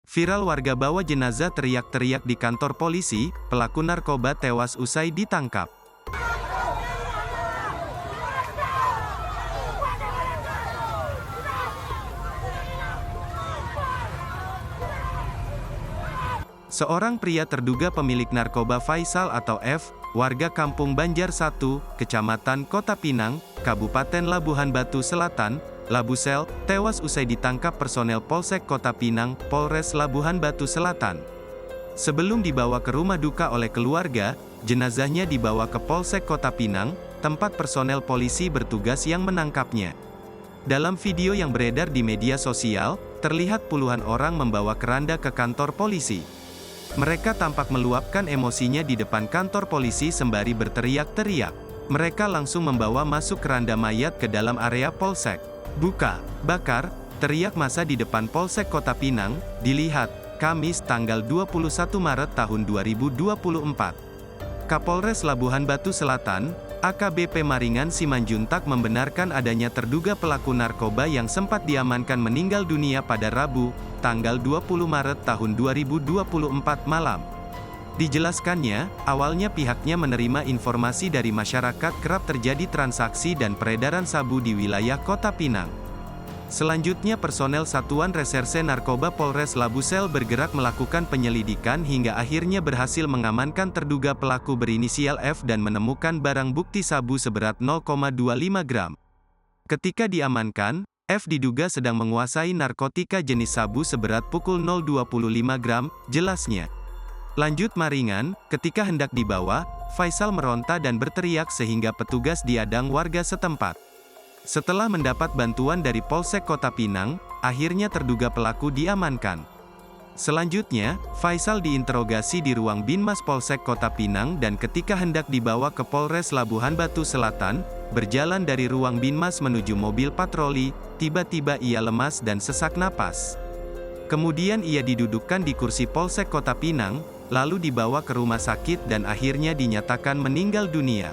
Viral warga bawa jenazah teriak-teriak di kantor polisi, pelaku narkoba tewas usai ditangkap. Seorang pria terduga pemilik narkoba Faisal atau F, warga Kampung Banjar 1, Kecamatan Kota Pinang, Kabupaten Labuhan Batu Selatan, Labusel, tewas usai ditangkap personel Polsek Kota Pinang, Polres Labuhan Batu Selatan. Sebelum dibawa ke rumah duka oleh keluarga, jenazahnya dibawa ke Polsek Kota Pinang, tempat personel polisi bertugas yang menangkapnya. Dalam video yang beredar di media sosial, terlihat puluhan orang membawa keranda ke kantor polisi. Mereka tampak meluapkan emosinya di depan kantor polisi sembari berteriak-teriak. Mereka langsung membawa masuk keranda mayat ke dalam area polsek. "Buka, bakar," teriak massa di depan Polsek Kota Pinang, dilihat, Kamis tanggal 21 Maret tahun 2024. Kapolres Labuhan Batu Selatan, AKBP Maringan Simanjuntak membenarkan adanya terduga pelaku narkoba yang sempat diamankan meninggal dunia pada Rabu, tanggal 20 Maret tahun 2024 malam. Dijelaskannya, awalnya pihaknya menerima informasi dari masyarakat kerap terjadi transaksi dan peredaran sabu di wilayah Kota Pinang. Selanjutnya personel Satuan Reserse Narkoba Polres Labusel bergerak melakukan penyelidikan hingga akhirnya berhasil mengamankan terduga pelaku berinisial F dan menemukan barang bukti sabu seberat 0,25 gram. Ketika diamankan, F diduga sedang menguasai narkotika jenis sabu seberat pukul 0,25 gram, jelasnya. Lanjut Maringan, ketika hendak dibawa, Faisal meronta dan berteriak sehingga petugas diadang warga setempat. Setelah mendapat bantuan dari Polsek Kota Pinang, akhirnya terduga pelaku diamankan. Selanjutnya, Faisal diinterogasi di ruang Binmas Polsek Kota Pinang dan ketika hendak dibawa ke Polres Labuhan Batu Selatan, berjalan dari ruang Binmas menuju mobil patroli, tiba-tiba ia lemas dan sesak napas. Kemudian ia didudukkan di kursi Polsek Kota Pinang, lalu dibawa ke rumah sakit dan akhirnya dinyatakan meninggal dunia.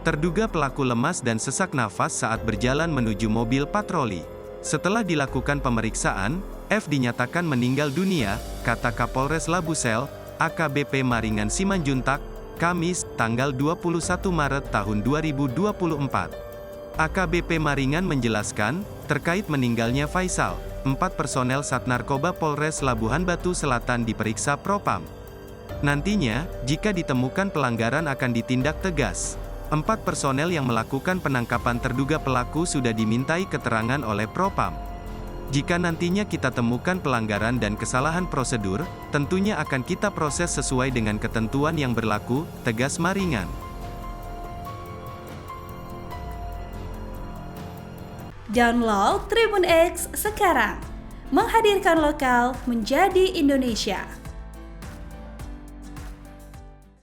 Terduga pelaku lemas dan sesak nafas saat berjalan menuju mobil patroli. Setelah dilakukan pemeriksaan, F dinyatakan meninggal dunia, kata Kapolres Labusel, AKBP Maringan Simanjuntak, Kamis, tanggal 21 Maret tahun 2024. AKBP Maringan menjelaskan, terkait meninggalnya Faisal, 4 personel Sat Narkoba Polres Labuhan Batu Selatan diperiksa Propam. Nantinya, jika ditemukan pelanggaran akan ditindak tegas. 4 personel yang melakukan penangkapan terduga pelaku sudah dimintai keterangan oleh Propam. Jika nantinya kita temukan pelanggaran dan kesalahan prosedur, tentunya akan kita proses sesuai dengan ketentuan yang berlaku, tegas Maringan. Download Tribun X sekarang, menghadirkan lokal menjadi Indonesia.